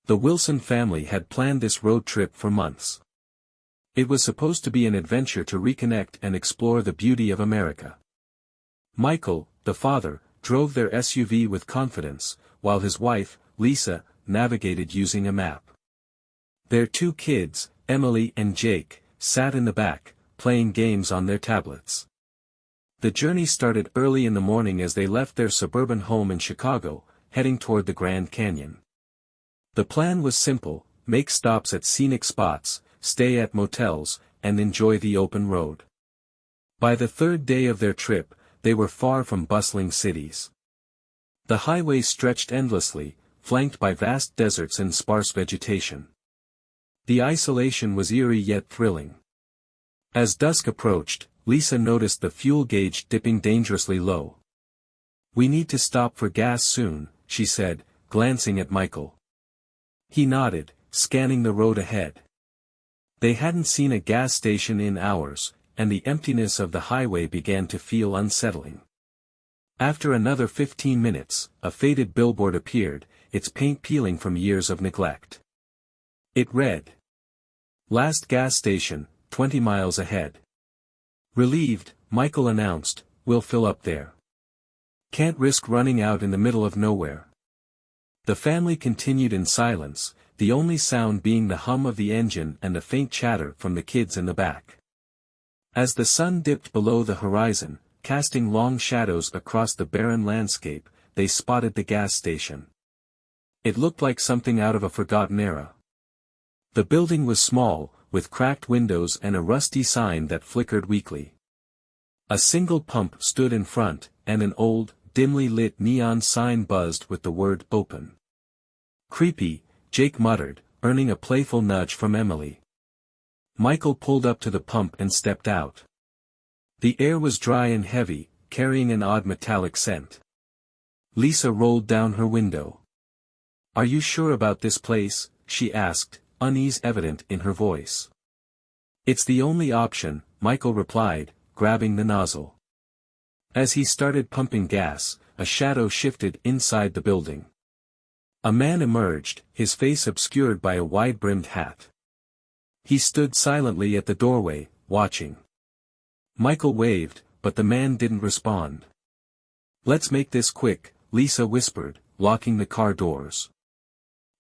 The Wilson family had planned this road trip for months. It was supposed to be an adventure to reconnect and explore the beauty of America. Michael, the father, drove their SUV with confidence, while his wife, Lisa, navigated using a map. Their two kids, Emily and Jake, sat in the back, playing games on their tablets. The journey started early in the morning as they left their suburban home in Chicago, heading toward the Grand Canyon. The plan was simple: make stops at scenic spots, stay at motels, and enjoy the open road. By the third day of their trip, they were far from bustling cities. The highway stretched endlessly, flanked by vast deserts and sparse vegetation. The isolation was eerie yet thrilling. As dusk approached, Lisa noticed the fuel gauge dipping dangerously low. "We need to stop for gas soon," she said, glancing at Michael. He nodded, scanning the road ahead. They hadn't seen a gas station in hours, and the emptiness of the highway began to feel unsettling. After another 15 minutes, a faded billboard appeared, its paint peeling from years of neglect. It read, "Last gas station, 20 miles ahead." Relieved, Michael announced, "We'll fill up there. Can't risk running out in the middle of nowhere." The family continued in silence, the only sound being the hum of the engine and the faint chatter from the kids in the back. As the sun dipped below the horizon, casting long shadows across the barren landscape, they spotted the gas station. It looked like something out of a forgotten era. The building was small, with cracked windows and a rusty sign that flickered weakly. A single pump stood in front, and an old, dimly lit neon sign buzzed with the word "Open." "Creepy," Jake muttered, earning a playful nudge from Emily. Michael pulled up to the pump and stepped out. The air was dry and heavy, carrying an odd metallic scent. Lisa rolled down her window. "Are you sure about this place?" she asked, unease evident in her voice. "It's the only option," Michael replied, grabbing the nozzle. As he started pumping gas, a shadow shifted inside the building. A man emerged, his face obscured by a wide-brimmed hat. He stood silently at the doorway, watching. Michael waved, but the man didn't respond. "Let's make this quick," Lisa whispered, locking the car doors.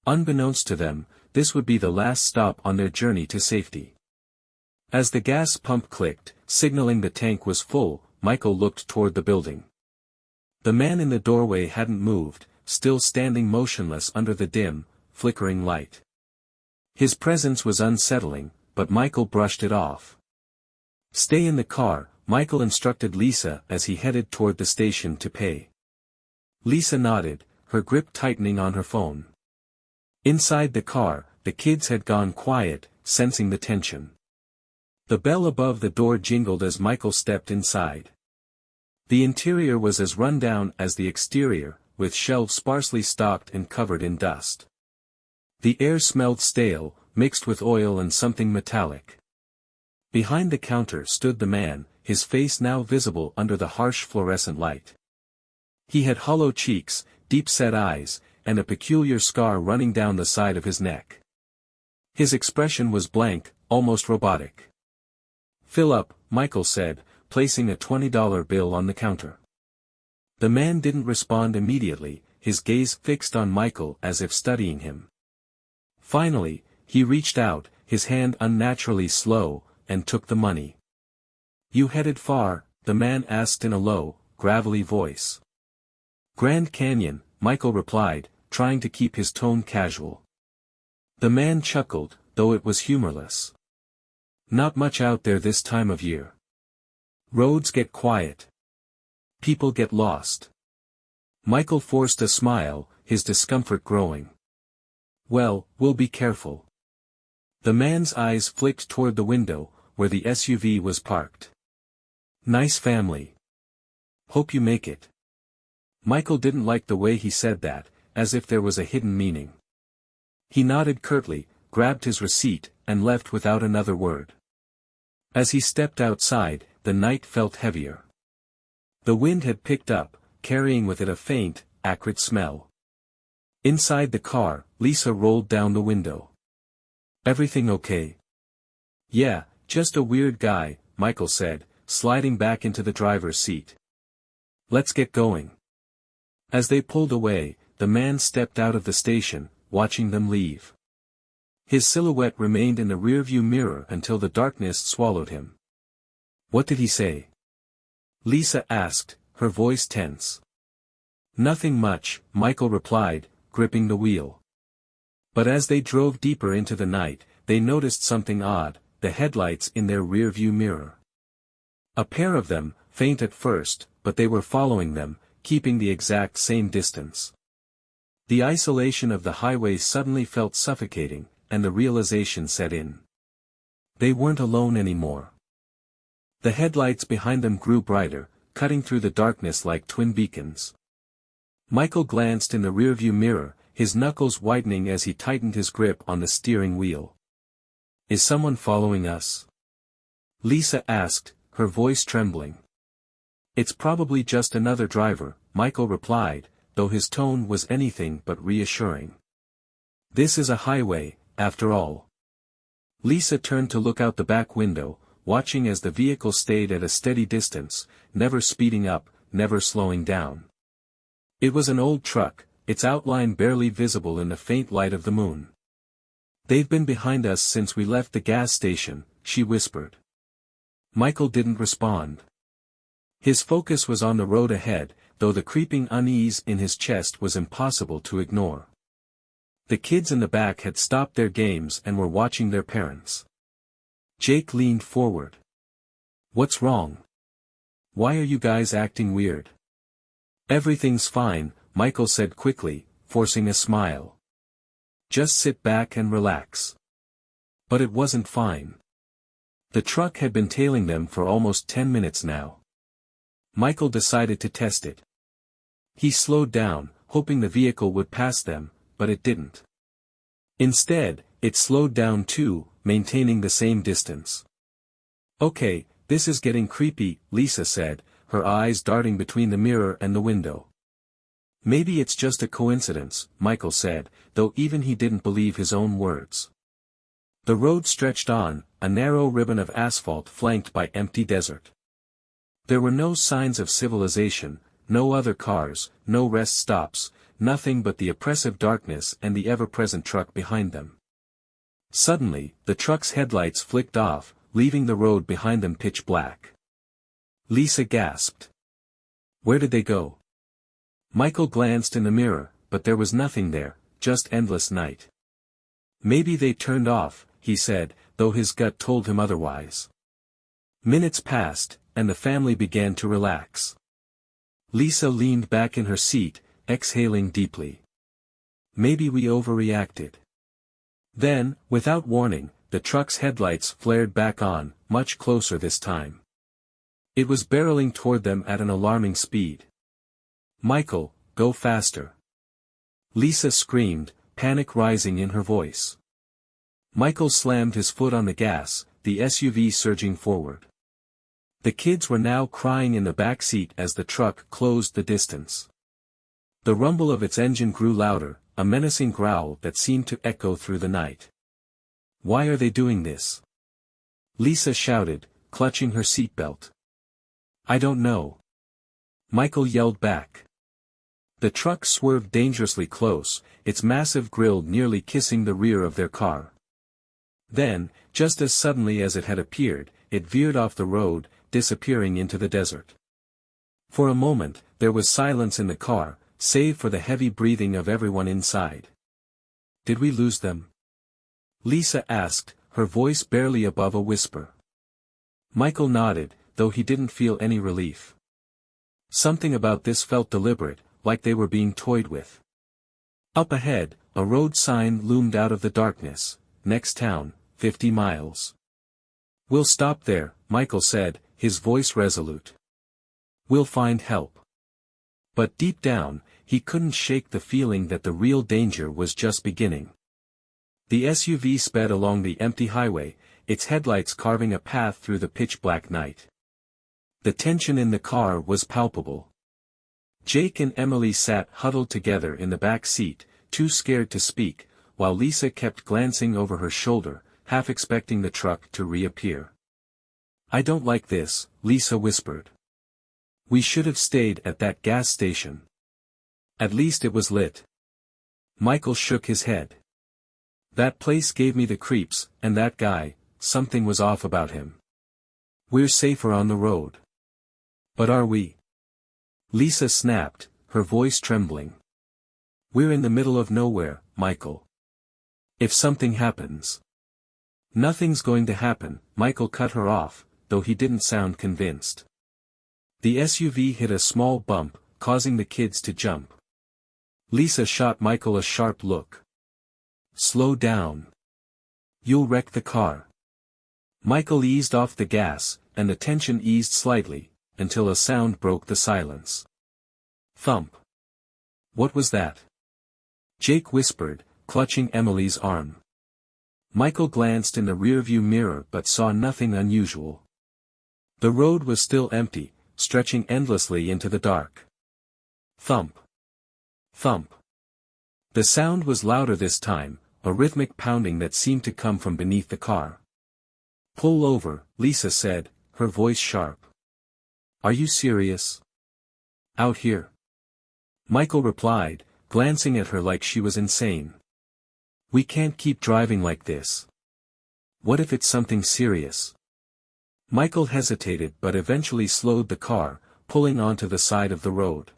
Unbeknownst to them, this would be the last stop on their journey to safety. As the gas pump clicked, signaling the tank was full, Michael looked toward the building. The man in the doorway hadn't moved, still standing motionless under the dim, flickering light. His presence was unsettling, but Michael brushed it off. "Stay in the car," Michael instructed Lisa as he headed toward the station to pay. Lisa nodded, her grip tightening on her phone. Inside the car, the kids had gone quiet, sensing the tension. The bell above the door jingled as Michael stepped inside. The interior was as run down as the exterior, with shelves sparsely stocked and covered in dust. The air smelled stale, mixed with oil and something metallic. Behind the counter stood the man, his face now visible under the harsh fluorescent light. He had hollow cheeks, deep-set eyes, and a peculiar scar running down the side of his neck. His expression was blank, almost robotic. "Fill up," Michael said, placing a $20 bill on the counter. The man didn't respond immediately, his gaze fixed on Michael as if studying him. Finally, he reached out, his hand unnaturally slow, and took the money. "You headed far?" the man asked in a low, gravelly voice. "Grand Canyon," Michael replied, trying to keep his tone casual. The man chuckled, though it was humorless. "Not much out there this time of year. Roads get quiet. People get lost." Michael forced a smile, his discomfort growing. "Well, we'll be careful." The man's eyes flicked toward the window, where the SUV was parked. "Nice family. Hope you make it." Michael didn't like the way he said that, as if there was a hidden meaning. He nodded curtly, grabbed his receipt, and left without another word. As he stepped outside, the night felt heavier. The wind had picked up, carrying with it a faint, acrid smell. Inside the car, Lisa rolled down the window. "Everything okay?" "Yeah, just a weird guy," Michael said, sliding back into the driver's seat. "Let's get going." As they pulled away, the man stepped out of the station, watching them leave. His silhouette remained in the rearview mirror until the darkness swallowed him. "What did he say?" Lisa asked, her voice tense. "Nothing much," Michael replied, gripping the wheel. But as they drove deeper into the night, they noticed something odd: the headlights in their rearview mirror. A pair of them, faint at first, but they were following them, keeping the exact same distance. The isolation of the highway suddenly felt suffocating, and the realization set in. They weren't alone anymore. The headlights behind them grew brighter, cutting through the darkness like twin beacons. Michael glanced in the rearview mirror, his knuckles whitening as he tightened his grip on the steering wheel. "Is someone following us?" Lisa asked, her voice trembling. "It's probably just another driver," Michael replied, though his tone was anything but reassuring. "This is a highway, after all." Lisa turned to look out the back window, watching as the vehicle stayed at a steady distance, never speeding up, never slowing down. It was an old truck, its outline barely visible in the faint light of the moon. "They've been behind us since we left the gas station," she whispered. Michael didn't respond. His focus was on the road ahead, though the creeping unease in his chest was impossible to ignore. The kids in the back had stopped their games and were watching their parents. Jake leaned forward. "What's wrong? Why are you guys acting weird?" "Everything's fine," Michael said quickly, forcing a smile. "Just sit back and relax." But it wasn't fine. The truck had been tailing them for almost 10 minutes now. Michael decided to test it. He slowed down, hoping the vehicle would pass them, but it didn't. Instead, it slowed down too, maintaining the same distance. "Okay, this is getting creepy," Lisa said, her eyes darting between the mirror and the window. "Maybe it's just a coincidence," Michael said, though even he didn't believe his own words. The road stretched on, a narrow ribbon of asphalt flanked by empty desert. There were no signs of civilization, no other cars, no rest stops, nothing but the oppressive darkness and the ever-present truck behind them. Suddenly, the truck's headlights flicked off, leaving the road behind them pitch black. Lisa gasped. Where did they go? Michael glanced in the mirror, but there was nothing there, just endless night. "Maybe they turned off," he said, though his gut told him otherwise. Minutes passed, and the family began to relax. Lisa leaned back in her seat, exhaling deeply. "Maybe we overreacted." Then, without warning, the truck's headlights flared back on, much closer this time. It was barreling toward them at an alarming speed. "Michael, go faster!" Lisa screamed, panic rising in her voice. Michael slammed his foot on the gas, the SUV surging forward. The kids were now crying in the back seat as the truck closed the distance. The rumble of its engine grew louder, a menacing growl that seemed to echo through the night. "Why are they doing this?" Lisa shouted, clutching her seatbelt. "I don't know." Michael yelled back. The truck swerved dangerously close, its massive grille nearly kissing the rear of their car. Then, just as suddenly as it had appeared, it veered off the road, disappearing into the desert. For a moment, there was silence in the car, save for the heavy breathing of everyone inside. "Did we lose them?" Lisa asked, her voice barely above a whisper. Michael nodded, though he didn't feel any relief. Something about this felt deliberate, like they were being toyed with. Up ahead, a road sign loomed out of the darkness: "Next town, 50 miles. "We'll stop there," Michael said, his voice resolute. "We'll find help." But deep down, he couldn't shake the feeling that the real danger was just beginning. The SUV sped along the empty highway, its headlights carving a path through the pitch-black night. The tension in the car was palpable. Jake and Emily sat huddled together in the back seat, too scared to speak, while Lisa kept glancing over her shoulder, half expecting the truck to reappear. "I don't like this," Lisa whispered. "We should have stayed at that gas station. At least it was lit." Michael shook his head. "That place gave me the creeps, and that guy, something was off about him. We're safer on the road." "But are we?" Lisa snapped, her voice trembling. "We're in the middle of nowhere, Michael. If something happens." "Nothing's going to happen," Michael cut her off, though he didn't sound convinced. The SUV hit a small bump, causing the kids to jump. Lisa shot Michael a sharp look. "Slow down. You'll wreck the car." Michael eased off the gas, and the tension eased slightly, until a sound broke the silence. Thump. "What was that?" Jake whispered, clutching Emily's arm. Michael glanced in the rearview mirror but saw nothing unusual. The road was still empty, stretching endlessly into the dark. Thump. Thump. The sound was louder this time, a rhythmic pounding that seemed to come from beneath the car. "Pull over," Lisa said, her voice sharp. "Are you serious? Out here?" Michael replied, glancing at her like she was insane. "We can't keep driving like this. What if it's something serious?" Michael hesitated but eventually slowed the car, pulling onto the side of the road.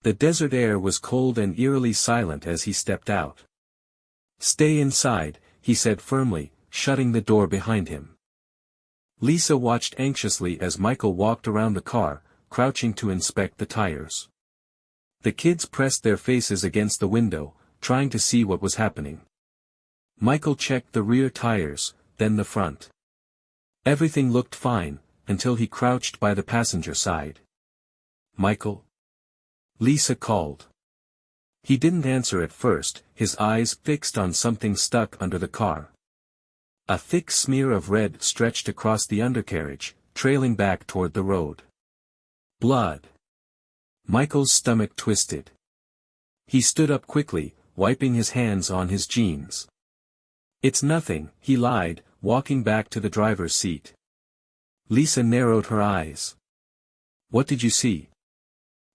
The desert air was cold and eerily silent as he stepped out. "Stay inside," he said firmly, shutting the door behind him. Lisa watched anxiously as Michael walked around the car, crouching to inspect the tires. The kids pressed their faces against the window, trying to see what was happening. Michael checked the rear tires, then the front. Everything looked fine, until he crouched by the passenger side. "Michael?" Lisa called. He didn't answer at first, his eyes fixed on something stuck under the car. A thick smear of red stretched across the undercarriage, trailing back toward the road. Blood. Michael's stomach twisted. He stood up quickly, wiping his hands on his jeans. "It's nothing," he lied, walking back to the driver's seat. Lisa narrowed her eyes. "What did you see?"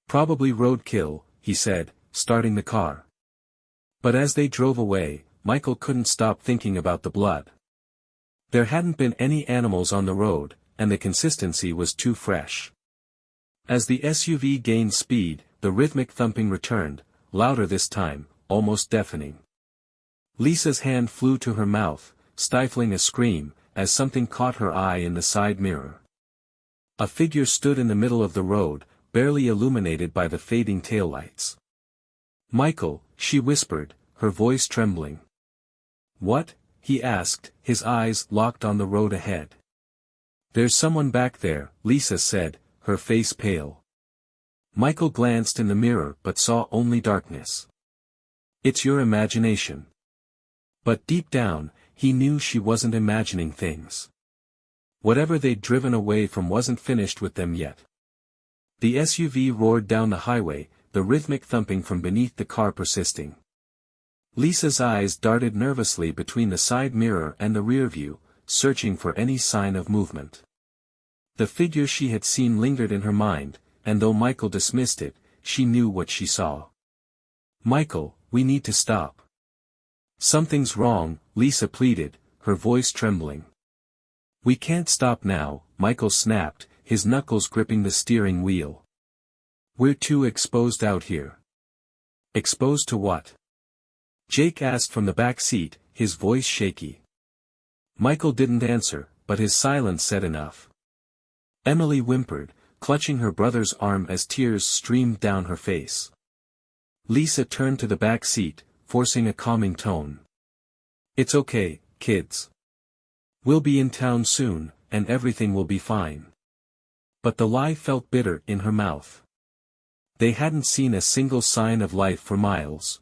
"Probably roadkill," he said, starting the car. But as they drove away, Michael couldn't stop thinking about the blood. There hadn't been any animals on the road, and the consistency was too fresh. As the SUV gained speed, the rhythmic thumping returned, louder this time, almost deafening. Lisa's hand flew to her mouth, stifling a scream, as something caught her eye in the side mirror. A figure stood in the middle of the road, barely illuminated by the fading taillights. "Michael," she whispered, her voice trembling. "What?" he asked, his eyes locked on the road ahead. "There's someone back there," Lisa said, her face pale. Michael glanced in the mirror but saw only darkness. "It's your imagination." But deep down, he knew she wasn't imagining things. Whatever they'd driven away from wasn't finished with them yet. The SUV roared down the highway, the rhythmic thumping from beneath the car persisting. Lisa's eyes darted nervously between the side mirror and the rear view, searching for any sign of movement. The figure she had seen lingered in her mind, and though Michael dismissed it, she knew what she saw. "Michael, we need to stop." "Something's wrong," Lisa pleaded, her voice trembling. "We can't stop now," Michael snapped, his knuckles gripping the steering wheel. "We're too exposed out here." "Exposed to what?" Jake asked from the back seat, his voice shaky. Michael didn't answer, but his silence said enough. Emily whimpered, clutching her brother's arm as tears streamed down her face. Lisa turned to the back seat, forcing a calming tone. "It's okay, kids. We'll be in town soon, and everything will be fine." But the lie felt bitter in her mouth. They hadn't seen a single sign of life for miles.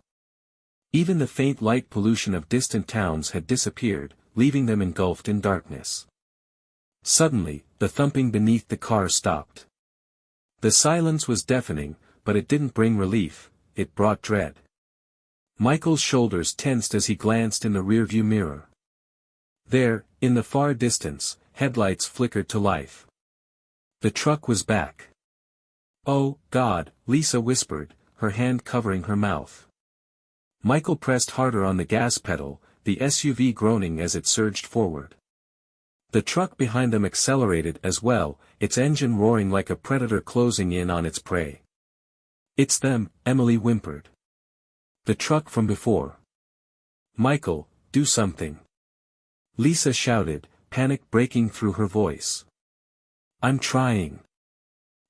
Even the faint light pollution of distant towns had disappeared, leaving them engulfed in darkness. Suddenly, the thumping beneath the car stopped. The silence was deafening, but it didn't bring relief, it brought dread. Michael's shoulders tensed as he glanced in the rearview mirror. There, in the far distance, headlights flickered to life. The truck was back. "Oh, God," Lisa whispered, her hand covering her mouth. Michael pressed harder on the gas pedal, the SUV groaning as it surged forward. The truck behind them accelerated as well, its engine roaring like a predator closing in on its prey. "It's them," Emily whimpered. "The truck from before." "Michael, do something." Lisa shouted, panic breaking through her voice. "I'm trying."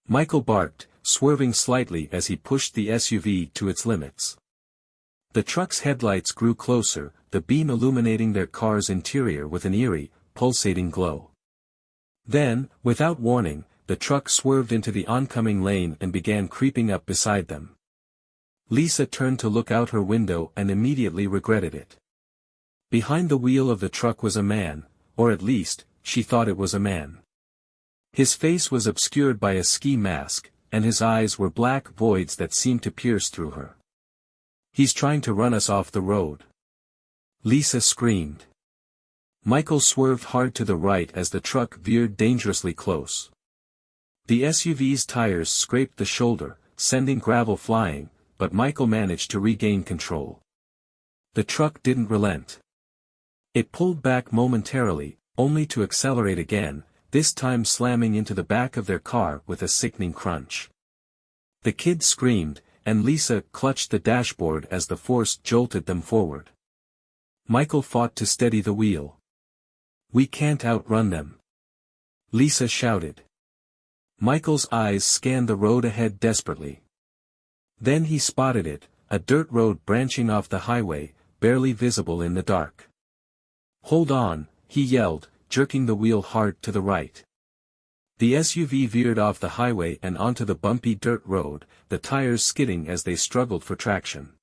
Michael barked, swerving slightly as he pushed the SUV to its limits. The truck's headlights grew closer, the beam illuminating their car's interior with an eerie, pulsating glow. Then, without warning, the truck swerved into the oncoming lane and began creeping up beside them. Lisa turned to look out her window and immediately regretted it. Behind the wheel of the truck was a man, or at least, she thought it was a man. His face was obscured by a ski mask, and his eyes were black voids that seemed to pierce through her. "He's trying to run us off the road," Lisa screamed. Michael swerved hard to the right as the truck veered dangerously close. The SUV's tires scraped the shoulder, sending gravel flying, but Michael managed to regain control. The truck didn't relent. It pulled back momentarily, only to accelerate again, this time slamming into the back of their car with a sickening crunch. The kids screamed, and Lisa clutched the dashboard as the force jolted them forward. Michael fought to steady the wheel. "We can't outrun them," Lisa shouted. Michael's eyes scanned the road ahead desperately. Then he spotted it, a dirt road branching off the highway, barely visible in the dark. "Hold on," he yelled, jerking the wheel hard to the right. The SUV veered off the highway and onto the bumpy dirt road, the tires skidding as they struggled for traction.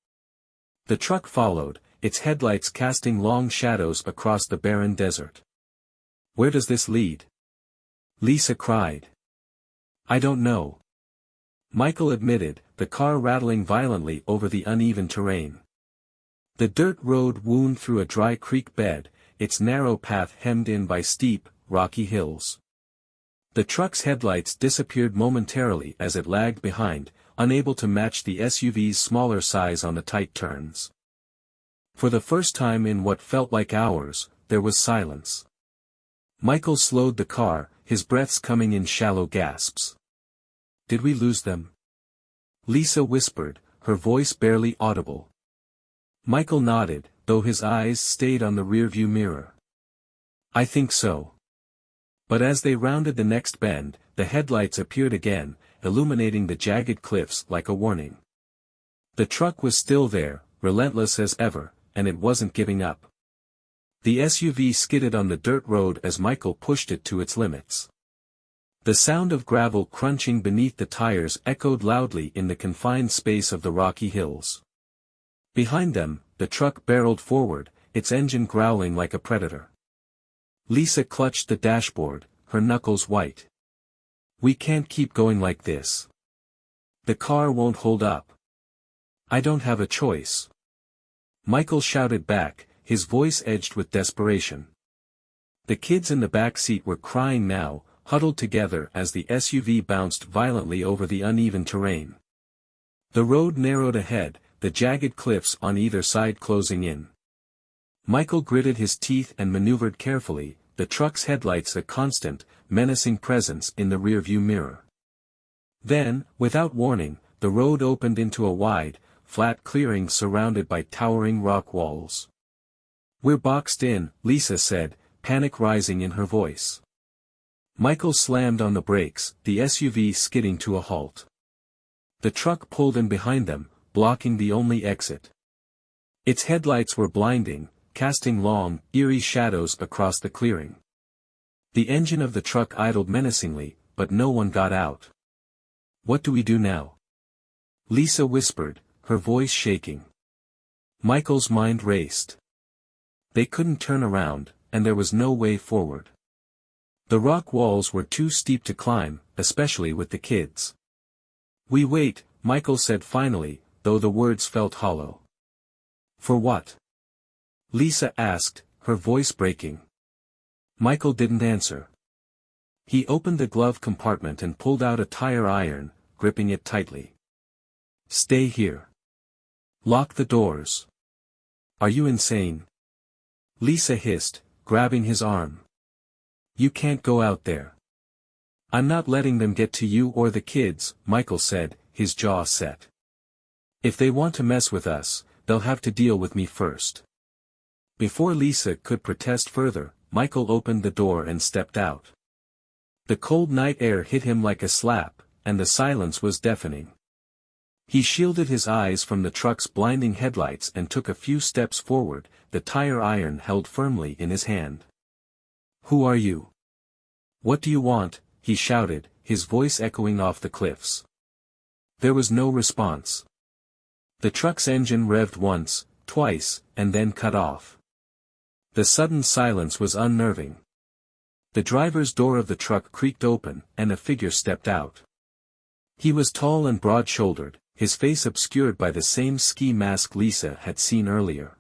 The truck followed, its headlights casting long shadows across the barren desert. "Where does this lead?" Lisa cried. "I don't know," Michael admitted, the car rattling violently over the uneven terrain. The dirt road wound through a dry creek bed, its narrow path hemmed in by steep, rocky hills. The truck's headlights disappeared momentarily as it lagged behind, unable to match the SUV's smaller size on the tight turns. For the first time in what felt like hours, there was silence. Michael slowed the car, his breaths coming in shallow gasps. "Did we lose them?" Lisa whispered, her voice barely audible. Michael nodded, though his eyes stayed on the rearview mirror. "I think so." But as they rounded the next bend, the headlights appeared again, illuminating the jagged cliffs like a warning. The truck was still there, relentless as ever, and it wasn't giving up. The SUV skidded on the dirt road as Michael pushed it to its limits. The sound of gravel crunching beneath the tires echoed loudly in the confined space of the rocky hills. Behind them, the truck barreled forward, its engine growling like a predator. Lisa clutched the dashboard, her knuckles white. "We can't keep going like this. The car won't hold up." "I don't have a choice," Michael shouted back, his voice edged with desperation. The kids in the back seat were crying now, huddled together as the SUV bounced violently over the uneven terrain. The road narrowed ahead, the jagged cliffs on either side closing in. Michael gritted his teeth and maneuvered carefully, the truck's headlights a constant, menacing presence in the rearview mirror. Then, without warning, the road opened into a wide, flat clearing surrounded by towering rock walls. "We're boxed in," Lisa said, panic rising in her voice. Michael slammed on the brakes, the SUV skidding to a halt. The truck pulled in behind them, blocking the only exit. Its headlights were blinding, casting long, eerie shadows across the clearing. The engine of the truck idled menacingly, but no one got out. "What do we do now?" Lisa whispered, her voice shaking. Michael's mind raced. They couldn't turn around, and there was no way forward. The rock walls were too steep to climb, especially with the kids. "We wait," Michael said finally, though the words felt hollow. For what? Lisa asked, her voice breaking. Michael didn't answer. He opened the glove compartment and pulled out a tire iron, gripping it tightly. Stay here. Lock the doors. Are you insane? Lisa hissed, grabbing his arm. You can't go out there. I'm not letting them get to you or the kids, Michael said, his jaw set. If they want to mess with us, they'll have to deal with me first. Before Lisa could protest further, Michael opened the door and stepped out. The cold night air hit him like a slap, and the silence was deafening. He shielded his eyes from the truck's blinding headlights and took a few steps forward, the tire iron held firmly in his hand. Who are you? What do you want? He shouted, his voice echoing off the cliffs. There was no response. The truck's engine revved once, twice, and then cut off. The sudden silence was unnerving. The driver's door of the truck creaked open, and a figure stepped out. He was tall and broad-shouldered, his face obscured by the same ski mask Lisa had seen earlier.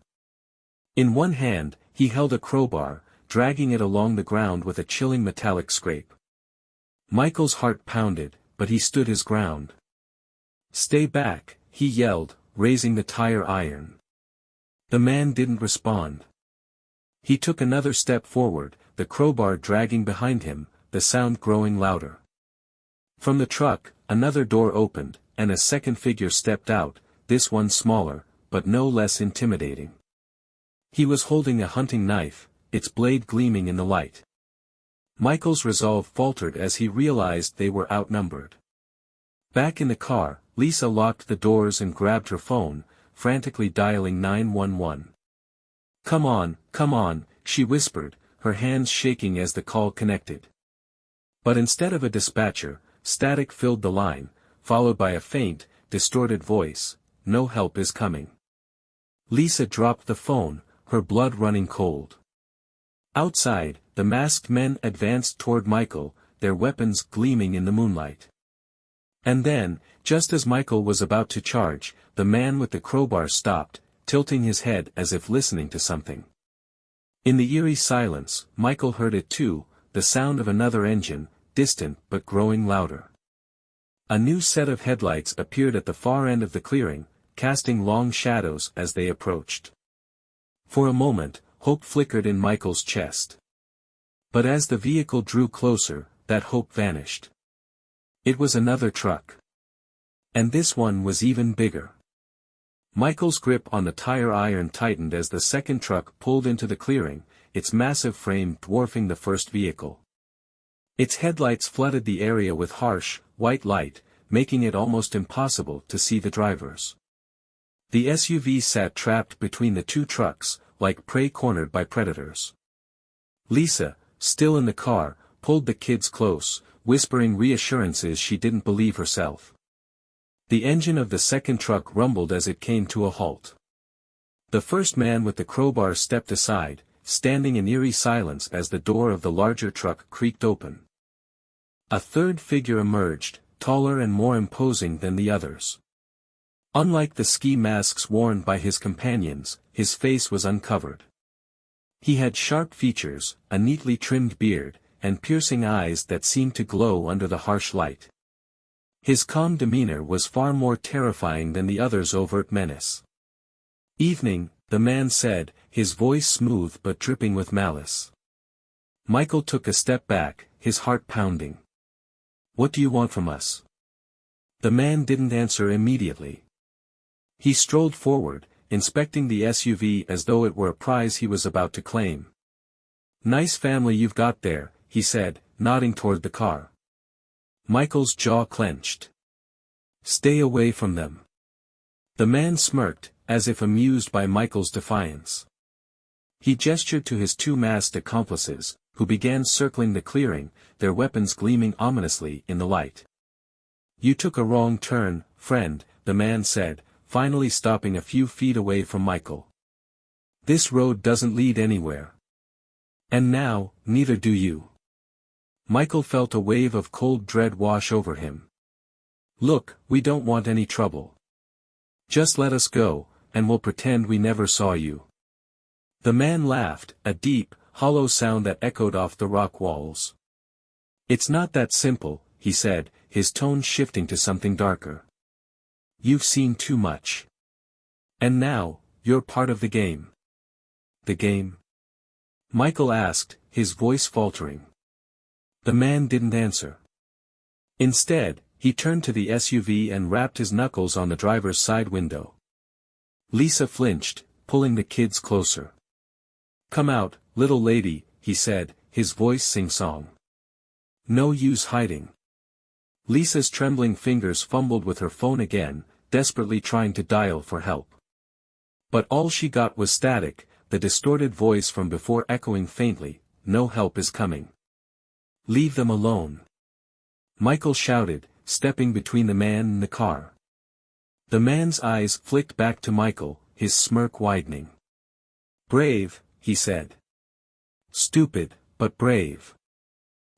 In one hand, he held a crowbar, dragging it along the ground with a chilling metallic scrape. Michael's heart pounded, but he stood his ground. Stay back, he yelled, raising the tire iron. The man didn't respond. He took another step forward, the crowbar dragging behind him, the sound growing louder. From the truck, another door opened, and a second figure stepped out, this one smaller, but no less intimidating. He was holding a hunting knife, its blade gleaming in the light. Michael's resolve faltered as he realized they were outnumbered. Back in the car, Lisa locked the doors and grabbed her phone, frantically dialing 911. Come on, she whispered, her hands shaking as the call connected. But instead of a dispatcher, static filled the line, followed by a faint, distorted voice, no help is coming. Lisa dropped the phone, her blood running cold. Outside, the masked men advanced toward Michael, their weapons gleaming in the moonlight. And then, just as Michael was about to charge, the man with the crowbar stopped, tilting his head as if listening to something. In the eerie silence, Michael heard it too, the sound of another engine, distant but growing louder. A new set of headlights appeared at the far end of the clearing, casting long shadows as they approached. For a moment, hope flickered in Michael's chest. But as the vehicle drew closer, that hope vanished. It was another truck. And this one was even bigger. Michael's grip on the tire iron tightened as the second truck pulled into the clearing, its massive frame dwarfing the first vehicle. Its headlights flooded the area with harsh, white light, making it almost impossible to see the drivers. The SUV sat trapped between the two trucks, like prey cornered by predators. Lisa, still in the car, pulled the kids close, whispering reassurances she didn't believe herself. The engine of the second truck rumbled as it came to a halt. The first man with the crowbar stepped aside, standing in eerie silence as the door of the larger truck creaked open. A third figure emerged, taller and more imposing than the others. Unlike the ski masks worn by his companions, his face was uncovered. He had sharp features, a neatly trimmed beard, and piercing eyes that seemed to glow under the harsh light. His calm demeanor was far more terrifying than the other's overt menace. Evening, the man said, his voice smooth but dripping with malice. Michael took a step back, his heart pounding. What do you want from us? The man didn't answer immediately. He strolled forward, inspecting the SUV as though it were a prize he was about to claim. Nice family you've got there, he said, nodding toward the car. Michael's jaw clenched. Stay away from them. The man smirked, as if amused by Michael's defiance. He gestured to his two masked accomplices, who began circling the clearing, their weapons gleaming ominously in the light. You took a wrong turn, friend, the man said, finally stopping a few feet away from Michael. This road doesn't lead anywhere. And now, neither do you. Michael felt a wave of cold dread wash over him. Look, we don't want any trouble. Just let us go, and we'll pretend we never saw you." The man laughed, a deep, hollow sound that echoed off the rock walls. "It's not that simple," he said, his tone shifting to something darker. "You've seen too much. And now, you're part of the game." "The game?" Michael asked, his voice faltering. The man didn't answer. Instead, he turned to the SUV and rapped his knuckles on the driver's side window. Lisa flinched, pulling the kids closer. "Come out, little lady," he said, his voice sing-song. "No use hiding." Lisa's trembling fingers fumbled with her phone again, desperately trying to dial for help. But all she got was static, the distorted voice from before echoing faintly, "No help is coming. Leave them alone." Michael shouted, stepping between the man and the car. The man's eyes flicked back to Michael, his smirk widening. "Brave," he said. "Stupid, but brave."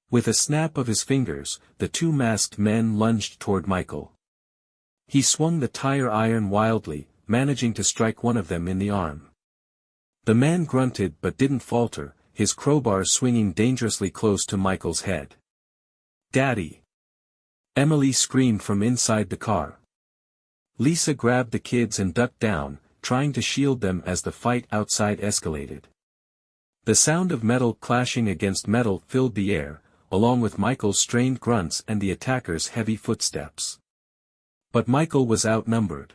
With a snap of his fingers, the two masked men lunged toward Michael. He swung the tire iron wildly, managing to strike one of them in the arm. The man grunted but didn't falter, his crowbar swinging dangerously close to Michael's head. "Daddy!" Emily screamed from inside the car. Lisa grabbed the kids and ducked down, trying to shield them as the fight outside escalated. The sound of metal clashing against metal filled the air, along with Michael's strained grunts and the attackers' heavy footsteps. But Michael was outnumbered.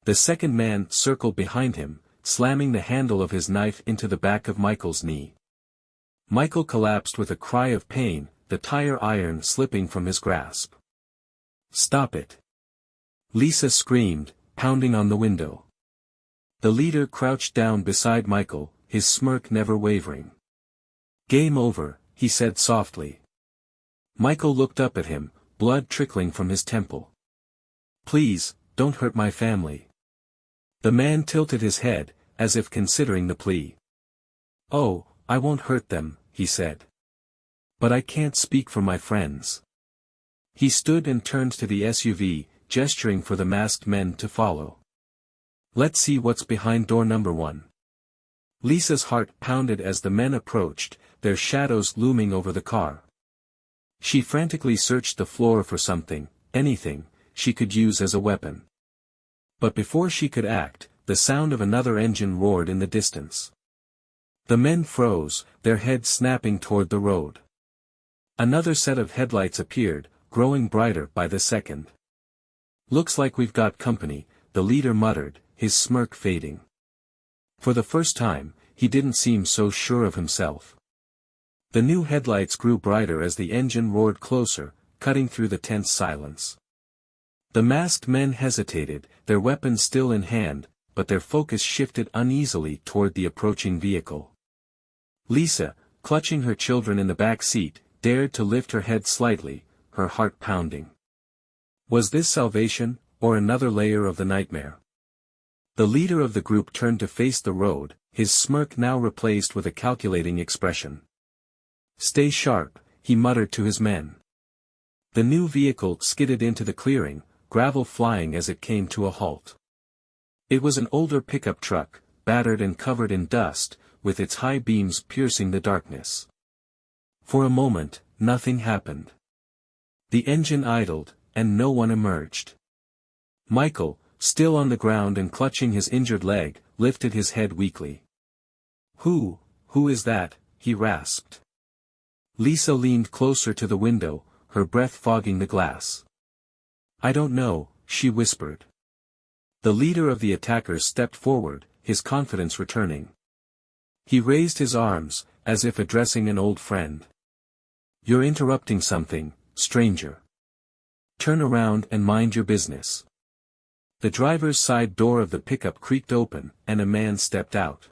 The second man circled behind him, slamming the handle of his knife into the back of Michael's knee. Michael collapsed with a cry of pain, the tire iron slipping from his grasp. "Stop it!" Lisa screamed, pounding on the window. The leader crouched down beside Michael, his smirk never wavering. "Game over," he said softly. Michael looked up at him, blood trickling from his temple. "Please, don't hurt my family." The man tilted his head, as if considering the plea. "Oh, I won't hurt them," he said. "But I can't speak for my friends." He stood and turned to the SUV, gesturing for the masked men to follow. "Let's see what's behind door number 1. Lisa's heart pounded as the men approached, their shadows looming over the car. She frantically searched the floor for something, anything, she could use as a weapon. But before she could act, the sound of another engine roared in the distance. The men froze, their heads snapping toward the road. Another set of headlights appeared, growing brighter by the second. "Looks like we've got company," the leader muttered, his smirk fading. For the first time, he didn't seem so sure of himself. The new headlights grew brighter as the engine roared closer, cutting through the tense silence. The masked men hesitated, their weapons still in hand, but their focus shifted uneasily toward the approaching vehicle. Lisa, clutching her children in the back seat, dared to lift her head slightly, her heart pounding. Was this salvation, or another layer of the nightmare? The leader of the group turned to face the road, his smirk now replaced with a calculating expression. "Stay sharp," he muttered to his men. The new vehicle skidded into the clearing, gravel flying as it came to a halt. It was an older pickup truck, battered and covered in dust, with its high beams piercing the darkness. For a moment, nothing happened. The engine idled, and no one emerged. Michael, still on the ground and clutching his injured leg, lifted his head weakly. Who is that?" he rasped. Lisa leaned closer to the window, her breath fogging the glass. "I don't know," she whispered. The leader of the attackers stepped forward, his confidence returning. He raised his arms, as if addressing an old friend. "You're interrupting something, stranger. Turn around and mind your business." The driver's side door of the pickup creaked open, and a man stepped out.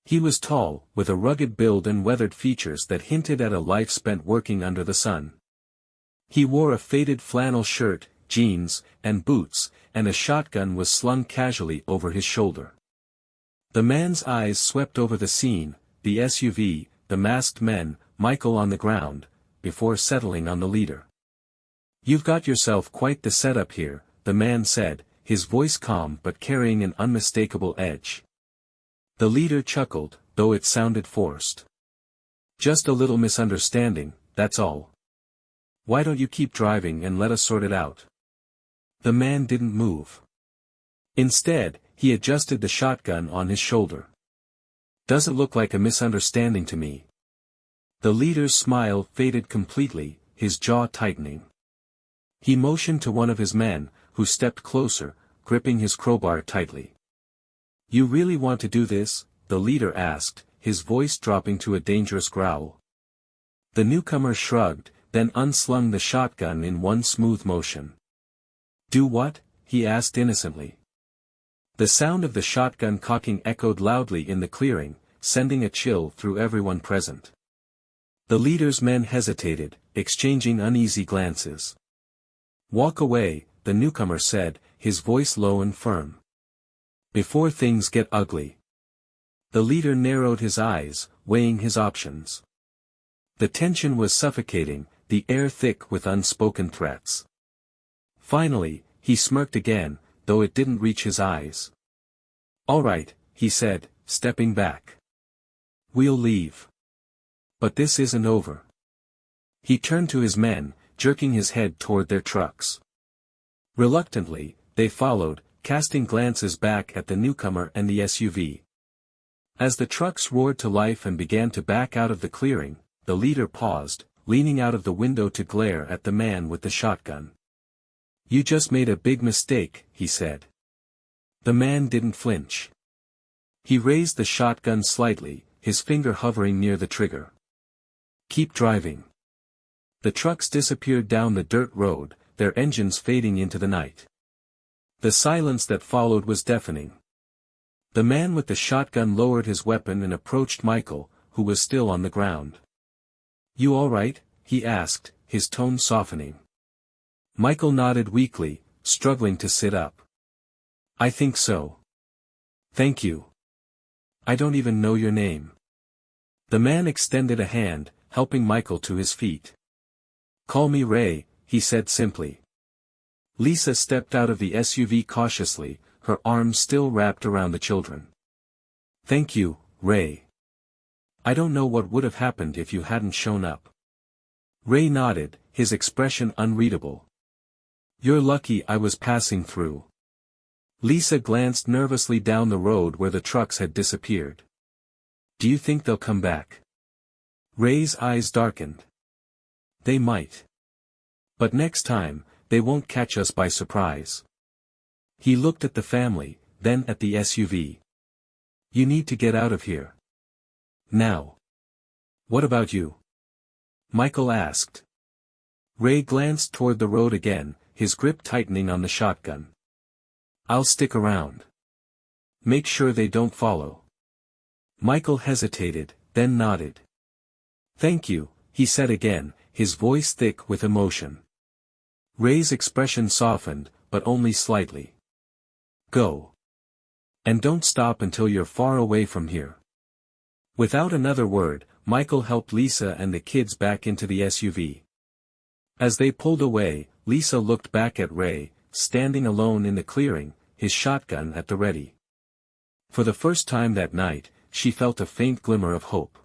He was tall, with a rugged build and weathered features that hinted at a life spent working under the sun. He wore a faded flannel shirt, jeans, and boots, and a shotgun was slung casually over his shoulder. The man's eyes swept over the scene, the SUV, the masked men, Michael on the ground, before settling on the leader. "You've got yourself quite the setup here," the man said, his voice calm but carrying an unmistakable edge. The leader chuckled, though it sounded forced. "Just a little misunderstanding, that's all. Why don't you keep driving and let us sort it out?" The man didn't move. Instead, he adjusted the shotgun on his shoulder. "Doesn't look like a misunderstanding to me." The leader's smile faded completely, his jaw tightening. He motioned to one of his men, who stepped closer, gripping his crowbar tightly. "You really want to do this?" the leader asked, his voice dropping to a dangerous growl. The newcomer shrugged, then unslung the shotgun in one smooth motion. "Do what?" he asked innocently. The sound of the shotgun cocking echoed loudly in the clearing, sending a chill through everyone present. The leader's men hesitated, exchanging uneasy glances. "Walk away," the newcomer said, his voice low and firm. "Before things get ugly." The leader narrowed his eyes, weighing his options. The tension was suffocating, the air thick with unspoken threats. Finally, he smirked again, though it didn't reach his eyes. "All right," he said, stepping back. "We'll leave. But this isn't over." He turned to his men, jerking his head toward their trucks. Reluctantly, they followed, casting glances back at the newcomer and the SUV. As the trucks roared to life and began to back out of the clearing, the leader paused, leaning out of the window to glare at the man with the shotgun. "You just made a big mistake," he said. The man didn't flinch. He raised the shotgun slightly, his finger hovering near the trigger. "Keep driving." The trucks disappeared down the dirt road, their engines fading into the night. The silence that followed was deafening. The man with the shotgun lowered his weapon and approached Michael, who was still on the ground. "You all right?" he asked, his tone softening. Michael nodded weakly, struggling to sit up. "I think so. Thank you. I don't even know your name." The man extended a hand, helping Michael to his feet. "Call me Ray," he said simply. Lisa stepped out of the SUV cautiously, her arms still wrapped around the children. "Thank you, Ray. I don't know what would have happened if you hadn't shown up." Ray nodded, his expression unreadable. "You're lucky I was passing through." Lisa glanced nervously down the road where the trucks had disappeared. "Do you think they'll come back?" Ray's eyes darkened. "They might. But next time, they won't catch us by surprise." He looked at the family, then at the SUV. "You need to get out of here. Now." "What about you?" Michael asked. Ray glanced toward the road again, his grip tightening on the shotgun. "I'll stick around. Make sure they don't follow." Michael hesitated, then nodded. "Thank you," he said again, his voice thick with emotion. Ray's expression softened, but only slightly. "Go. And don't stop until you're far away from here." Without another word, Michael helped Lisa and the kids back into the SUV. As they pulled away, Lisa looked back at Ray, standing alone in the clearing, his shotgun at the ready. For the first time that night, she felt a faint glimmer of hope.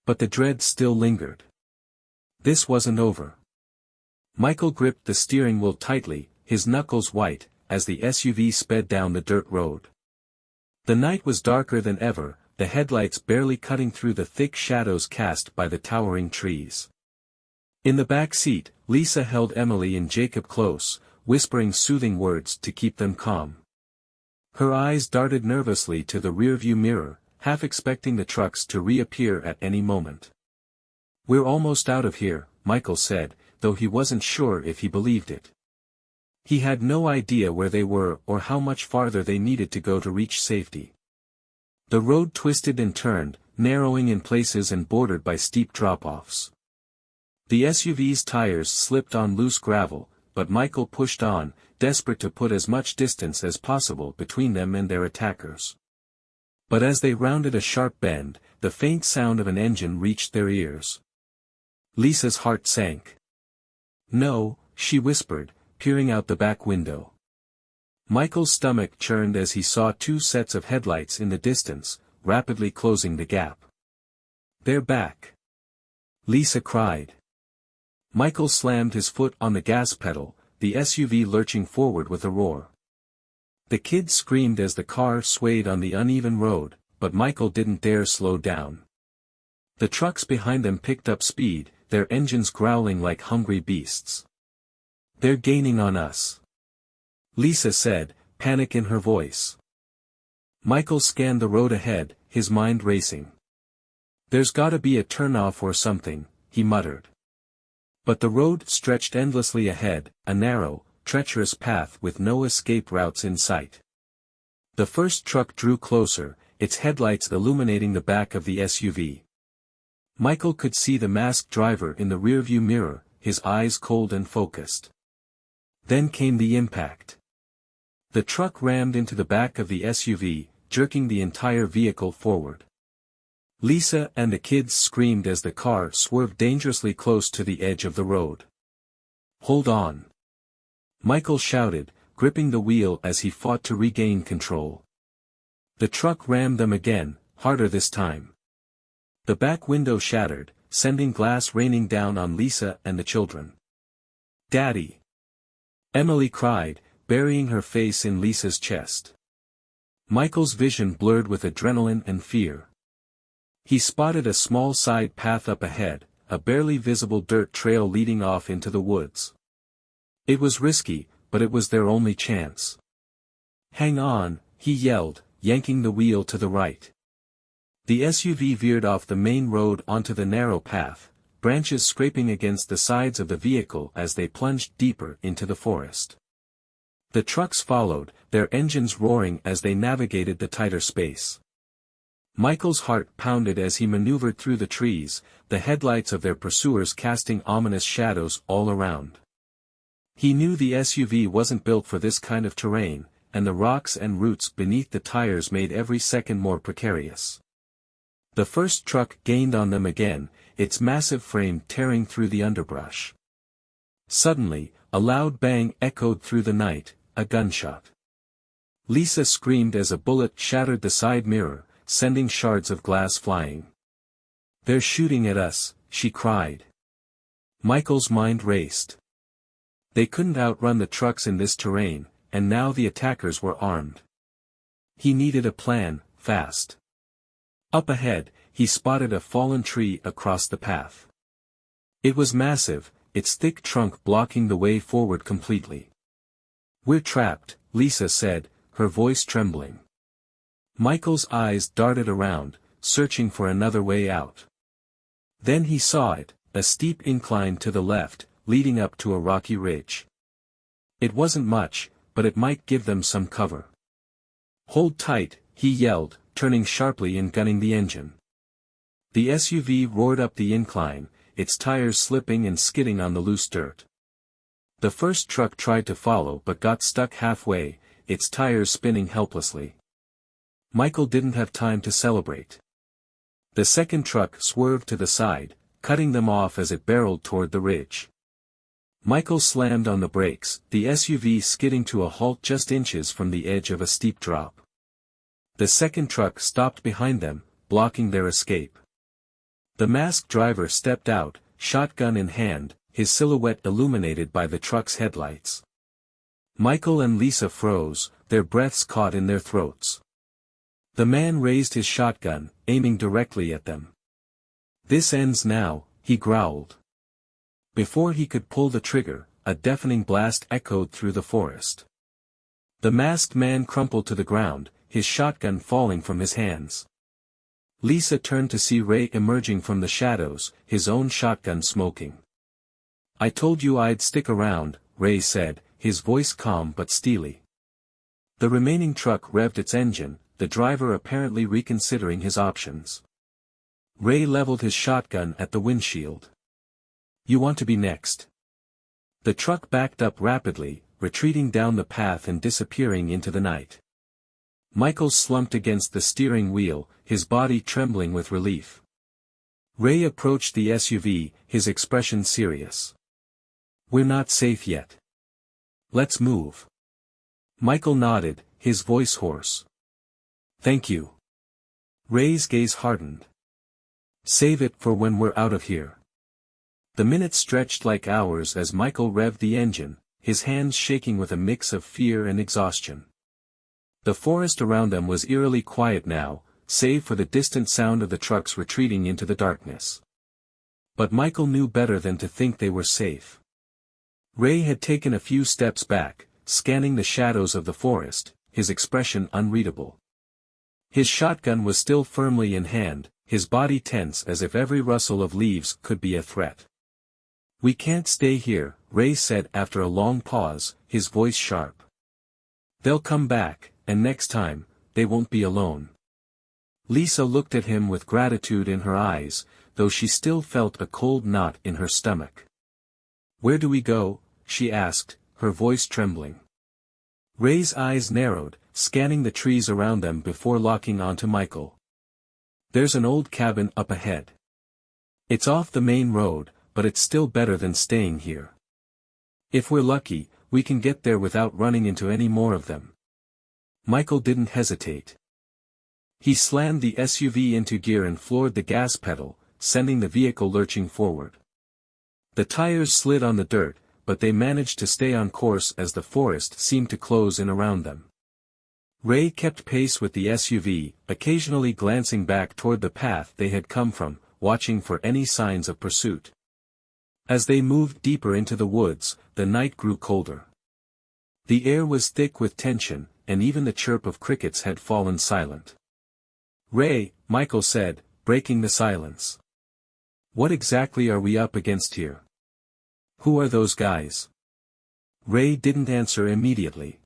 But the dread still lingered. This wasn't over. Michael gripped the steering wheel tightly, his knuckles white, as the SUV sped down the dirt road. The night was darker than ever, the headlights barely cutting through the thick shadows cast by the towering trees. In the back seat, Lisa held Emily and Jacob close, whispering soothing words to keep them calm. Her eyes darted nervously to the rearview mirror, half expecting the trucks to reappear at any moment. "We're almost out of here," Michael said, though he wasn't sure if he believed it. He had no idea where they were or how much farther they needed to go to reach safety. The road twisted and turned, narrowing in places and bordered by steep drop-offs. The SUV's tires slipped on loose gravel, but Michael pushed on, desperate to put as much distance as possible between them and their attackers. But as they rounded a sharp bend, the faint sound of an engine reached their ears. Lisa's heart sank. "No," she whispered, peering out the back window. Michael's stomach churned as he saw two sets of headlights in the distance, rapidly closing the gap. "They're back!" Lisa cried. Michael slammed his foot on the gas pedal, the SUV lurching forward with a roar. The kids screamed as the car swayed on the uneven road, but Michael didn't dare slow down. The trucks behind them picked up speed, their engines growling like hungry beasts. "They're gaining on us," Lisa said, panic in her voice. Michael scanned the road ahead, his mind racing. "There's gotta be a turnoff or something," he muttered. But the road stretched endlessly ahead, a narrow, treacherous path with no escape routes in sight. The first truck drew closer, its headlights illuminating the back of the SUV. Michael could see the masked driver in the rearview mirror, his eyes cold and focused. Then came the impact. The truck rammed into the back of the SUV, jerking the entire vehicle forward. Lisa and the kids screamed as the car swerved dangerously close to the edge of the road. "Hold on!" Michael shouted, gripping the wheel as he fought to regain control. The truck rammed them again, harder this time. The back window shattered, sending glass raining down on Lisa and the children. "Daddy!" Emily cried, burying her face in Lisa's chest. Michael's vision blurred with adrenaline and fear. He spotted a small side path up ahead, a barely visible dirt trail leading off into the woods. It was risky, but it was their only chance. "Hang on," he yelled, yanking the wheel to the right. The SUV veered off the main road onto the narrow path, branches scraping against the sides of the vehicle as they plunged deeper into the forest. The trucks followed, their engines roaring as they navigated the tighter space. Michael's heart pounded as he maneuvered through the trees, the headlights of their pursuers casting ominous shadows all around. He knew the SUV wasn't built for this kind of terrain, and the rocks and roots beneath the tires made every second more precarious. The first truck gained on them again, its massive frame tearing through the underbrush. Suddenly, a loud bang echoed through the night, a gunshot. Lisa screamed as a bullet shattered the side mirror, sending shards of glass flying. "They're shooting at us," she cried. Michael's mind raced. They couldn't outrun the trucks in this terrain, and now the attackers were armed. He needed a plan, fast. Up ahead, he spotted a fallen tree across the path. It was massive, its thick trunk blocking the way forward completely. "We're trapped," Lisa said, her voice trembling. Michael's eyes darted around, searching for another way out. Then he saw it, a steep incline to the left, leading up to a rocky ridge. It wasn't much, but it might give them some cover. "Hold tight," he yelled, turning sharply and gunning the engine. The SUV roared up the incline, its tires slipping and skidding on the loose dirt. The first truck tried to follow but got stuck halfway, its tires spinning helplessly. Michael didn't have time to celebrate. The second truck swerved to the side, cutting them off as it barreled toward the ridge. Michael slammed on the brakes, the SUV skidding to a halt just inches from the edge of a steep drop. The second truck stopped behind them, blocking their escape. The masked driver stepped out, shotgun in hand, his silhouette illuminated by the truck's headlights. Michael and Lisa froze, their breaths caught in their throats. The man raised his shotgun, aiming directly at them. "This ends now," he growled. Before he could pull the trigger, a deafening blast echoed through the forest. The masked man crumpled to the ground, his shotgun falling from his hands. Lisa turned to see Ray emerging from the shadows, his own shotgun smoking. "I told you I'd stick around," Ray said, his voice calm but steely. The remaining truck revved its engine, the driver apparently reconsidering his options. Ray leveled his shotgun at the windshield. "You want to be next." The truck backed up rapidly, retreating down the path and disappearing into the night. Michael slumped against the steering wheel, his body trembling with relief. Ray approached the SUV, his expression serious. "We're not safe yet. Let's move." Michael nodded, his voice hoarse. Thank you. Ray's gaze hardened. Save it for when we're out of here. The minutes stretched like hours as Michael revved the engine, his hands shaking with a mix of fear and exhaustion. The forest around them was eerily quiet now, save for the distant sound of the trucks retreating into the darkness. But Michael knew better than to think they were safe. Ray had taken a few steps back, scanning the shadows of the forest, his expression unreadable. His shotgun was still firmly in hand, his body tense as if every rustle of leaves could be a threat. We can't stay here, Ray said after a long pause, his voice sharp. They'll come back, and next time, they won't be alone. Lisa looked at him with gratitude in her eyes, though she still felt a cold knot in her stomach. Where do we go? She asked, her voice trembling. Ray's eyes narrowed, scanning the trees around them before locking onto Michael. There's an old cabin up ahead. It's off the main road, but it's still better than staying here. If we're lucky, we can get there without running into any more of them. Michael didn't hesitate. He slammed the SUV into gear and floored the gas pedal, sending the vehicle lurching forward. The tires slid on the dirt, but they managed to stay on course as the forest seemed to close in around them. Ray kept pace with the SUV, occasionally glancing back toward the path they had come from, watching for any signs of pursuit. As they moved deeper into the woods, the night grew colder. The air was thick with tension, and even the chirp of crickets had fallen silent. Ray, Michael said, breaking the silence. What exactly are we up against here? Who are those guys? Ray didn't answer immediately.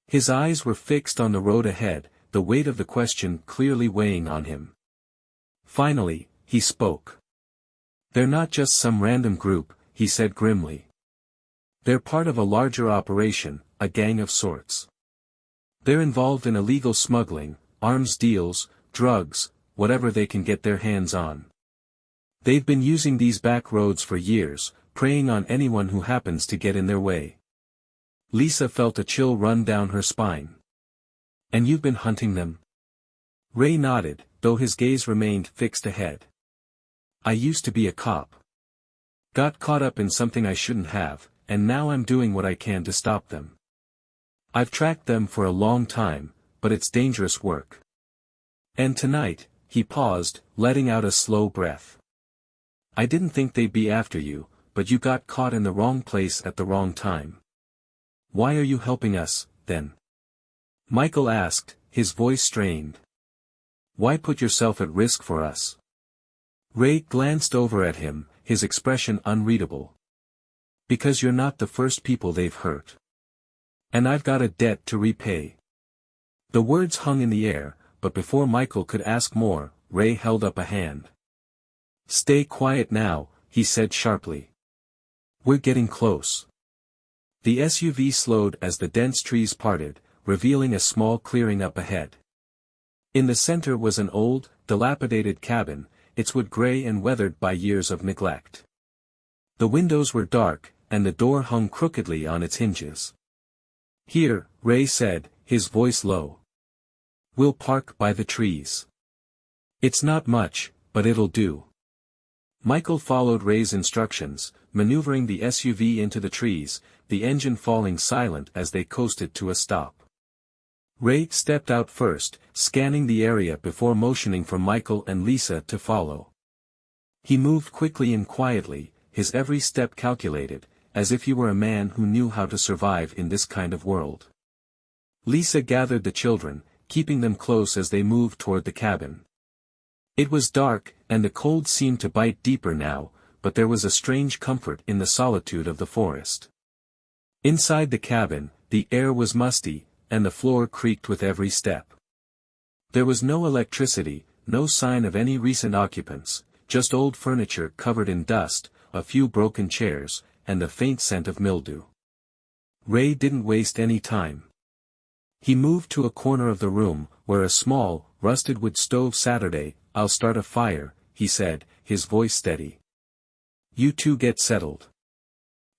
His eyes were fixed on the road ahead, the weight of the question clearly weighing on him. Finally, he spoke. They're not just some random group, he said grimly. They're part of a larger operation, a gang of sorts. They're involved in illegal smuggling, arms deals, drugs, whatever they can get their hands on. They've been using these back roads for years, preying on anyone who happens to get in their way. Lisa felt a chill run down her spine. And you've been hunting them? Ray nodded, though his gaze remained fixed ahead. I used to be a cop. Got caught up in something I shouldn't have, and now I'm doing what I can to stop them. I've tracked them for a long time, but it's dangerous work. And tonight, he paused, letting out a slow breath. I didn't think they'd be after you, but you got caught in the wrong place at the wrong time. Why are you helping us, then? Michael asked, his voice strained. Why put yourself at risk for us? Ray glanced over at him, his expression unreadable. Because you're not the first people they've hurt. And I've got a debt to repay. The words hung in the air, but before Michael could ask more, Ray held up a hand. Stay quiet now, he said sharply. We're getting close. The SUV slowed as the dense trees parted, revealing a small clearing up ahead. In the center was an old, dilapidated cabin, its wood gray and weathered by years of neglect. The windows were dark, and the door hung crookedly on its hinges. Here, Ray said, his voice low. We'll park by the trees. It's not much, but it'll do. Michael followed Ray's instructions, maneuvering the SUV into the trees, the engine falling silent as they coasted to a stop. Ray stepped out first, scanning the area before motioning for Michael and Lisa to follow. He moved quickly and quietly, his every step calculated, as if he were a man who knew how to survive in this kind of world. Lisa gathered the children, keeping them close as they moved toward the cabin. It was dark, and the cold seemed to bite deeper now, but there was a strange comfort in the solitude of the forest. Inside the cabin, the air was musty, and the floor creaked with every step. There was no electricity, no sign of any recent occupants, just old furniture covered in dust, a few broken chairs, and the faint scent of mildew. Ray didn't waste any time. He moved to a corner of the room, where a small, rusted wood stove Saturday. I'll start a fire, he said, his voice steady. You two get settled.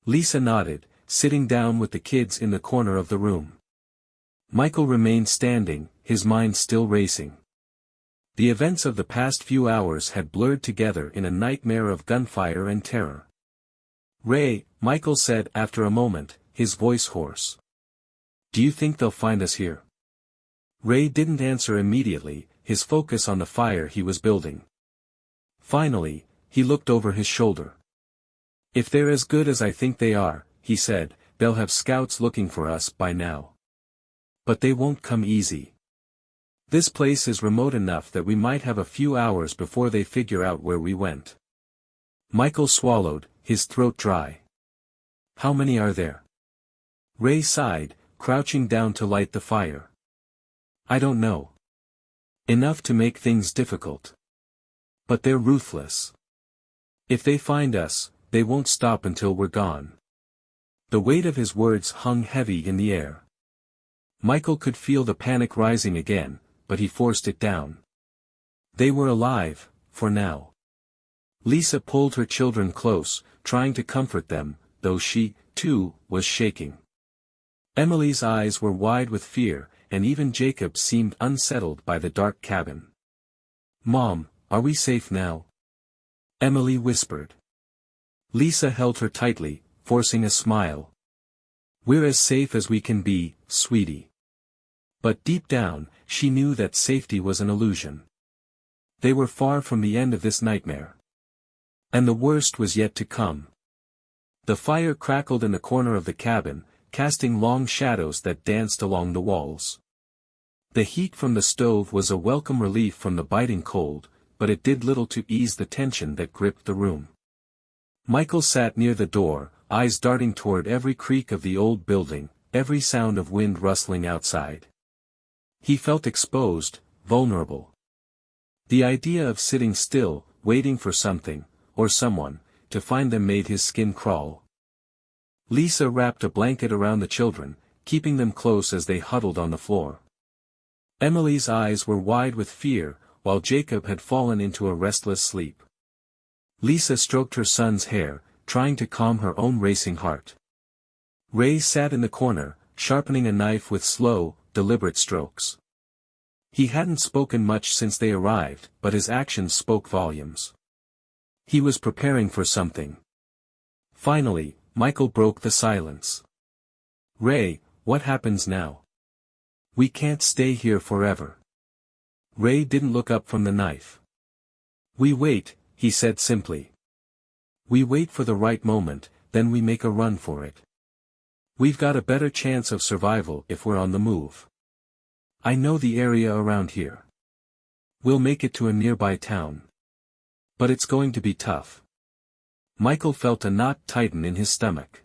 Lisa nodded, sitting down with the kids in the corner of the room. Michael remained standing, his mind still racing. The events of the past few hours had blurred together in a nightmare of gunfire and terror. "Ray," Michael said after a moment, his voice hoarse. "Do you think they'll find us here?" Ray didn't answer immediately, his focus on the fire he was building. Finally, he looked over his shoulder. "If they're as good as I think they are," he said, "they'll have scouts looking for us by now. But they won't come easy. This place is remote enough that we might have a few hours before they figure out where we went." Michael swallowed, his throat dry. "How many are there?" Ray sighed, crouching down to light the fire. "I don't know. Enough to make things difficult. But they're ruthless. If they find us, they won't stop until we're gone." The weight of his words hung heavy in the air. Michael could feel the panic rising again, but he forced it down. They were alive, for now. Lisa pulled her children close, trying to comfort them, though she, too, was shaking. Emily's eyes were wide with fear, and even Jacob seemed unsettled by the dark cabin. "Mom, are we safe now?" Emily whispered. Lisa held her tightly, forcing a smile. "We're as safe as we can be, sweetie." But deep down, she knew that safety was an illusion. They were far from the end of this nightmare. And the worst was yet to come. The fire crackled in the corner of the cabin, casting long shadows that danced along the walls. The heat from the stove was a welcome relief from the biting cold, but it did little to ease the tension that gripped the room. Michael sat near the door, eyes darting toward every creak of the old building, every sound of wind rustling outside. He felt exposed, vulnerable. The idea of sitting still, waiting for something, or someone, to find them made his skin crawl. Lisa wrapped a blanket around the children, keeping them close as they huddled on the floor. Emily's eyes were wide with fear, while Jacob had fallen into a restless sleep. Lisa stroked her son's hair, trying to calm her own racing heart. Ray sat in the corner, sharpening a knife with slow, deliberate strokes. He hadn't spoken much since they arrived, but his actions spoke volumes. He was preparing for something. Finally, Michael broke the silence. "Ray, what happens now? We can't stay here forever." Ray didn't look up from the knife. "We wait," he said simply. "We wait for the right moment, then we make a run for it. We've got a better chance of survival if we're on the move. I know the area around here. We'll make it to a nearby town. But it's going to be tough." Michael felt a knot tighten in his stomach.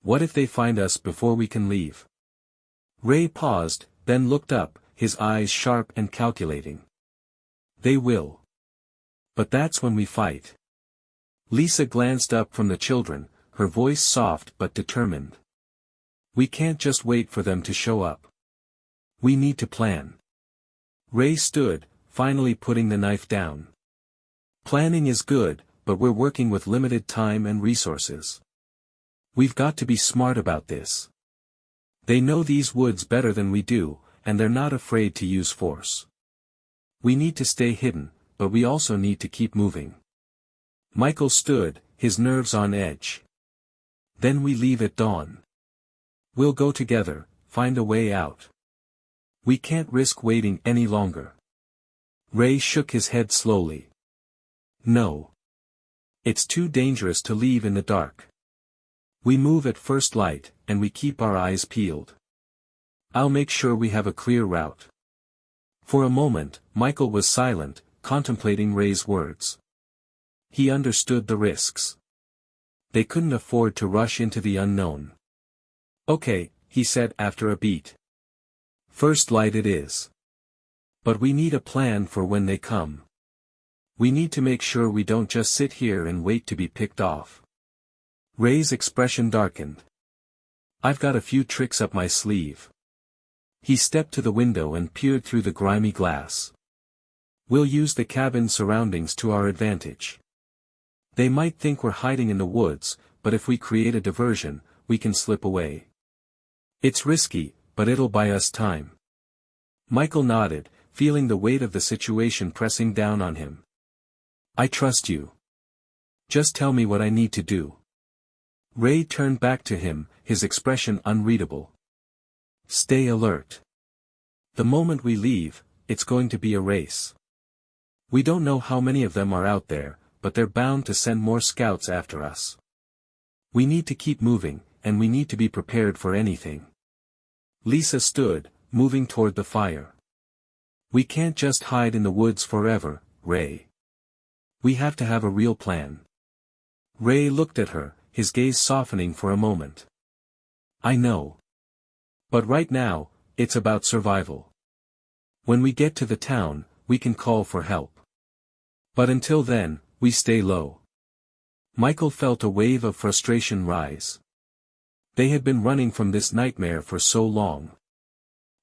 "What if they find us before we can leave?" Ray paused, then looked up, his eyes sharp and calculating. "They will. But that's when we fight." Lisa glanced up from the children, her voice soft but determined. "We can't just wait for them to show up. We need to plan." Ray stood, finally putting the knife down. "Planning is good, but we're working with limited time and resources. We've got to be smart about this. They know these woods better than we do, and they're not afraid to use force. We need to stay hidden, but we also need to keep moving." Michael stood, his nerves on edge. "Then we leave at dawn. We'll go together, find a way out. We can't risk waiting any longer." Ray shook his head slowly. "No. It's too dangerous to leave in the dark. We move at first light, and we keep our eyes peeled. I'll make sure we have a clear route." For a moment, Michael was silent, contemplating Ray's words. He understood the risks. They couldn't afford to rush into the unknown. "Okay," he said after a beat. "First light it is. But we need a plan for when they come. We need to make sure we don't just sit here and wait to be picked off." Ray's expression darkened. "I've got a few tricks up my sleeve." He stepped to the window and peered through the grimy glass. "We'll use the cabin's surroundings to our advantage. They might think we're hiding in the woods, but if we create a diversion, we can slip away. It's risky, but it'll buy us time. Michael nodded, feeling the weight of the situation pressing down on him. I trust you. Just tell me what I need to do. Ray turned back to him, his expression unreadable. Stay alert. The moment we leave, it's going to be a race. We don't know how many of them are out there, but they're bound to send more scouts after us. We need to keep moving, and we need to be prepared for anything. Lisa stood, moving toward the fire. We can't just hide in the woods forever, Ray. We have to have a real plan. Ray looked at her, his gaze softening for a moment. I know. But right now, it's about survival. When we get to the town, we can call for help. But until then, we stay low. Michael felt a wave of frustration rise. They had been running from this nightmare for so long.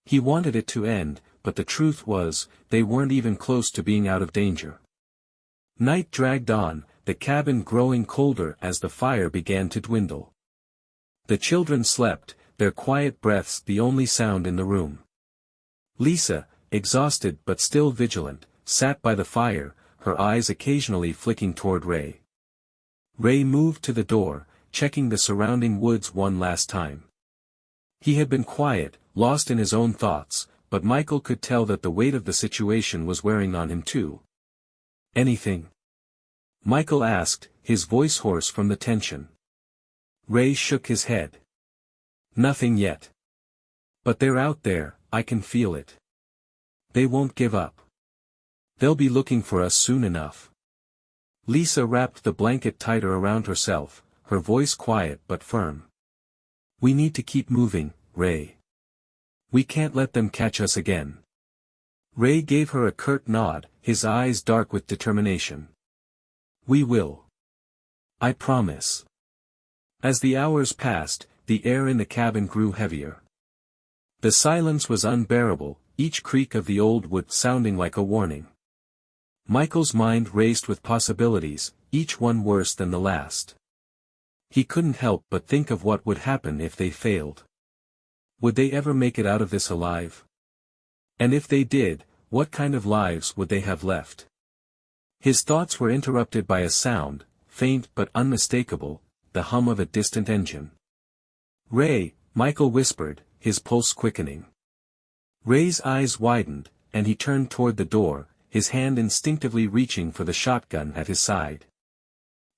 He wanted it to end, but the truth was, they weren't even close to being out of danger. Night dragged on, the cabin growing colder as the fire began to dwindle. The children slept, their quiet breaths the only sound in the room. Lisa, exhausted but still vigilant, sat by the fire, her eyes occasionally flicking toward Ray. Ray moved to the door, checking the surrounding woods one last time. He had been quiet, lost in his own thoughts, but Michael could tell that the weight of the situation was wearing on him too. Anything? Michael asked, his voice hoarse from the tension. Ray shook his head. Nothing yet. But they're out there, I can feel it. They won't give up. They'll be looking for us soon enough. Lisa wrapped the blanket tighter around herself, her voice quiet but firm. We need to keep moving, Ray. We can't let them catch us again. Ray gave her a curt nod, his eyes dark with determination. We will. I promise. As the hours passed, the air in the cabin grew heavier. The silence was unbearable, each creak of the old wood sounding like a warning. Michael's mind raced with possibilities, each one worse than the last. He couldn't help but think of what would happen if they failed. Would they ever make it out of this alive? And if they did, what kind of lives would they have left? His thoughts were interrupted by a sound, faint but unmistakable, the hum of a distant engine. Ray, Michael whispered, his pulse quickening. Ray's eyes widened, and he turned toward the door, his hand instinctively reaching for the shotgun at his side.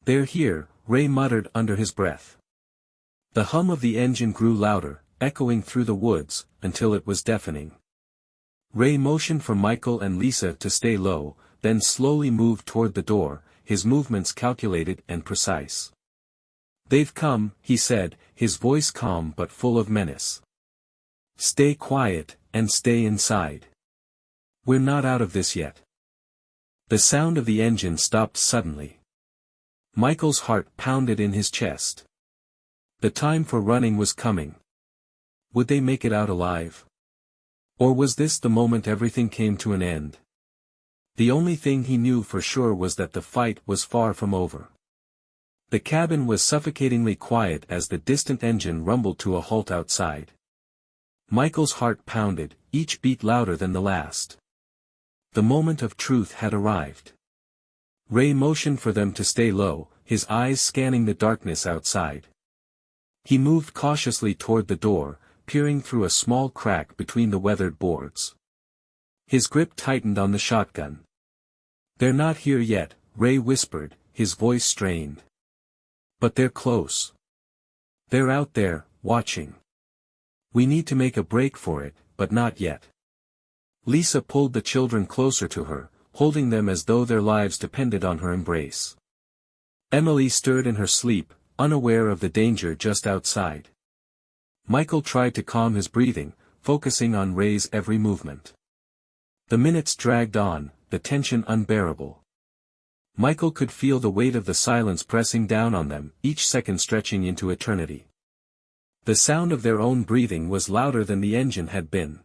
They're here, Ray muttered under his breath. The hum of the engine grew louder, echoing through the woods, until it was deafening. Ray motioned for Michael and Lisa to stay low, then slowly moved toward the door, his movements calculated and precise. They've come, he said, his voice calm but full of menace. Stay quiet, and stay inside. We're not out of this yet. The sound of the engine stopped suddenly. Michael's heart pounded in his chest. The time for running was coming. Would they make it out alive? Or was this the moment everything came to an end? The only thing he knew for sure was that the fight was far from over. The cabin was suffocatingly quiet as the distant engine rumbled to a halt outside. Michael's heart pounded, each beat louder than the last. The moment of truth had arrived. Ray motioned for them to stay low, his eyes scanning the darkness outside. He moved cautiously toward the door, peering through a small crack between the weathered boards. His grip tightened on the shotgun. They're not here yet, Ray whispered, his voice strained. But they're close. They're out there, watching. We need to make a break for it, but not yet. Lisa pulled the children closer to her, holding them as though their lives depended on her embrace. Emily stirred in her sleep, unaware of the danger just outside. Michael tried to calm his breathing, focusing on Ray's every movement. The minutes dragged on, the tension unbearable. Michael could feel the weight of the silence pressing down on them, each second stretching into eternity. The sound of their own breathing was louder than the engine had been.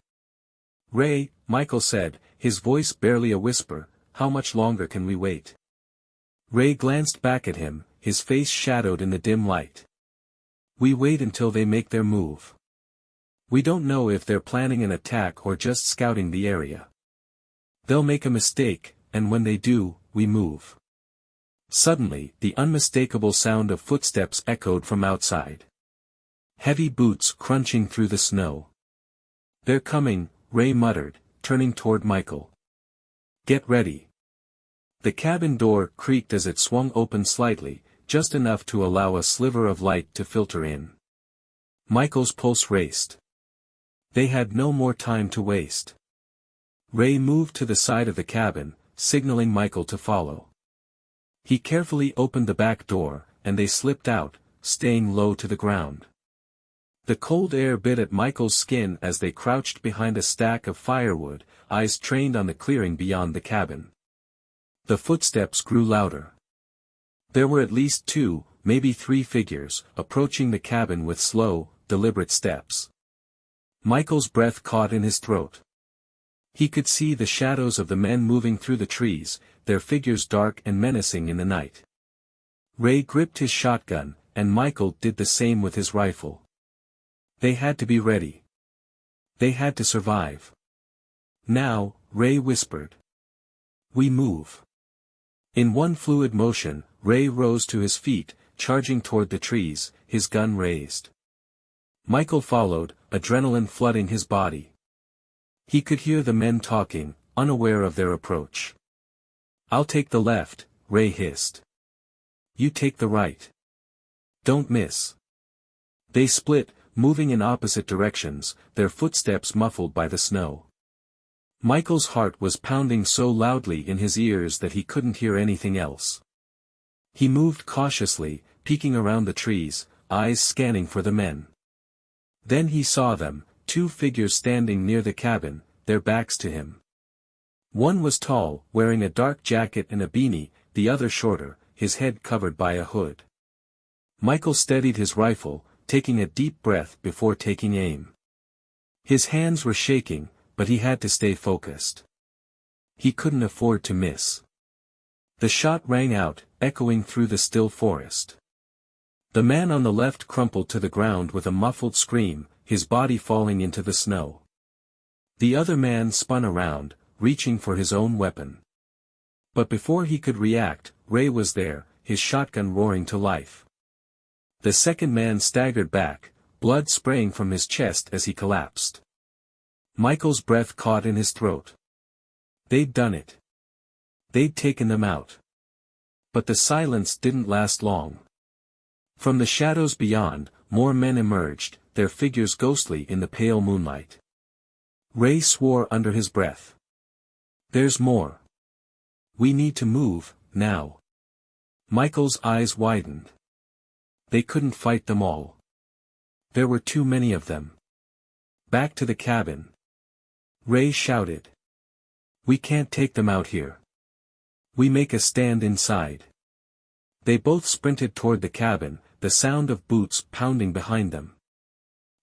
Ray, Michael said, his voice barely a whisper, how much longer can we wait? Ray glanced back at him, his face shadowed in the dim light. We wait until they make their move. We don't know if they're planning an attack or just scouting the area. They'll make a mistake, and when they do, we move." Suddenly, the unmistakable sound of footsteps echoed from outside. Heavy boots crunching through the snow. "They're coming," Ray muttered, turning toward Michael. "Get ready." The cabin door creaked as it swung open slightly, just enough to allow a sliver of light to filter in. Michael's pulse raced. They had no more time to waste. Ray moved to the side of the cabin, signaling Michael to follow. He carefully opened the back door, and they slipped out, staying low to the ground. The cold air bit at Michael's skin as they crouched behind a stack of firewood, eyes trained on the clearing beyond the cabin. The footsteps grew louder. There were at least 2, maybe 3 figures, approaching the cabin with slow, deliberate steps. Michael's breath caught in his throat. He could see the shadows of the men moving through the trees, their figures dark and menacing in the night. Ray gripped his shotgun, and Michael did the same with his rifle. They had to be ready. They had to survive. "Now," Ray whispered. "We move." In one fluid motion, Ray rose to his feet, charging toward the trees, his gun raised. Michael followed, adrenaline flooding his body. He could hear the men talking, unaware of their approach. "I'll take the left," Ray hissed. "You take the right. Don't miss." They split, moving in opposite directions, their footsteps muffled by the snow. Michael's heart was pounding so loudly in his ears that he couldn't hear anything else. He moved cautiously, peeking around the trees, eyes scanning for the men. Then he saw them, 2 figures standing near the cabin, their backs to him. One was tall, wearing a dark jacket and a beanie, the other shorter, his head covered by a hood. Michael steadied his rifle, taking a deep breath before taking aim. His hands were shaking, but he had to stay focused. He couldn't afford to miss. The shot rang out, echoing through the still forest. The man on the left crumpled to the ground with a muffled scream, his body falling into the snow. The other man spun around, reaching for his own weapon. But before he could react, Ray was there, his shotgun roaring to life. The second man staggered back, blood spraying from his chest as he collapsed. Michael's breath caught in his throat. They'd done it. They'd taken them out. But the silence didn't last long. From the shadows beyond, more men emerged, their figures ghostly in the pale moonlight. Ray swore under his breath. "There's more. We need to move, now." Michael's eyes widened. They couldn't fight them all. There were too many of them. "Back to the cabin." Ray shouted. "We can't take them out here. We make a stand inside." They both sprinted toward the cabin, the sound of boots pounding behind them.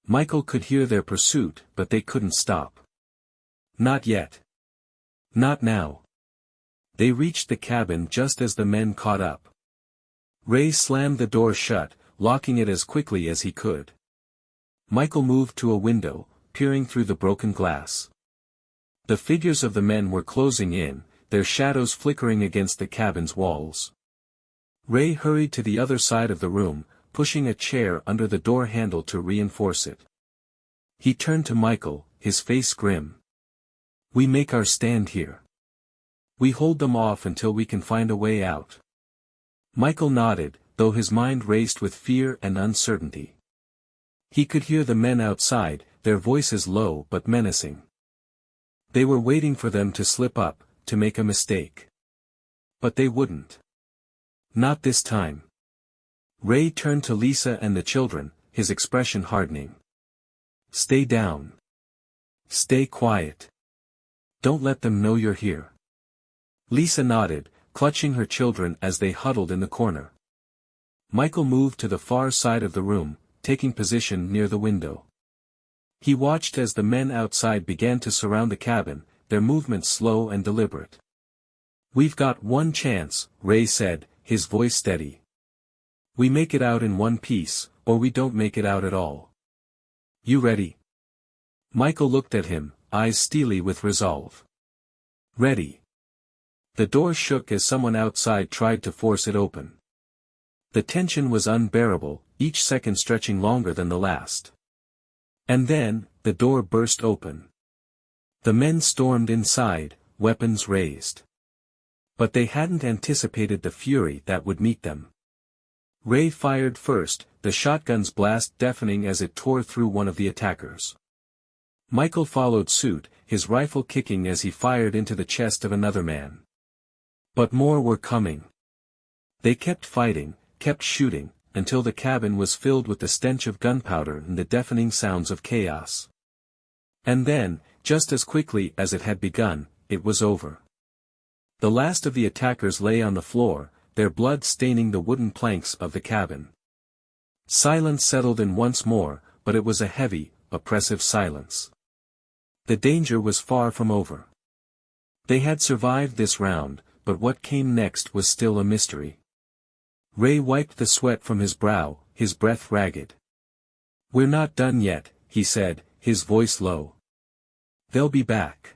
Michael could hear their pursuit, but they couldn't stop. Not yet. Not now. They reached the cabin just as the men caught up. Ray slammed the door shut, locking it as quickly as he could. Michael moved to a window, peering through the broken glass. The figures of the men were closing in, their shadows flickering against the cabin's walls. Ray hurried to the other side of the room, pushing a chair under the door handle to reinforce it. He turned to Michael, his face grim. "We make our stand here. We hold them off until we can find a way out." Michael nodded, though his mind raced with fear and uncertainty. He could hear the men outside, their voices low but menacing. They were waiting for them to slip up, to make a mistake. But they wouldn't. Not this time. Ray turned to Lisa and the children, his expression hardening. "Stay down. Stay quiet. Don't let them know you're here." Lisa nodded, clutching her children as they huddled in the corner. Michael moved to the far side of the room, taking position near the window. He watched as the men outside began to surround the cabin, their movements slow and deliberate. "We've got one chance," Ray said, his voice steady. "We make it out in one piece, or we don't make it out at all. You ready?" Michael looked at him, eyes steely with resolve. Ready. The door shook as someone outside tried to force it open. The tension was unbearable, each second stretching longer than the last. And then, the door burst open. The men stormed inside, weapons raised. But they hadn't anticipated the fury that would meet them. Ray fired first, the shotgun's blast deafening as it tore through one of the attackers. Michael followed suit, his rifle kicking as he fired into the chest of another man. But more were coming. They kept fighting, kept shooting, until the cabin was filled with the stench of gunpowder and the deafening sounds of chaos. And then, just as quickly as it had begun, it was over. The last of the attackers lay on the floor, their blood staining the wooden planks of the cabin. Silence settled in once more, but it was a heavy, oppressive silence. The danger was far from over. They had survived this round, but what came next was still a mystery. Ray wiped the sweat from his brow, his breath ragged. "We're not done yet," he said, his voice low. "They'll be back."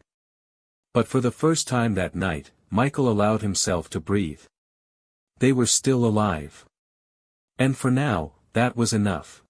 But for the first time that night, Michael allowed himself to breathe. They were still alive. And for now, that was enough.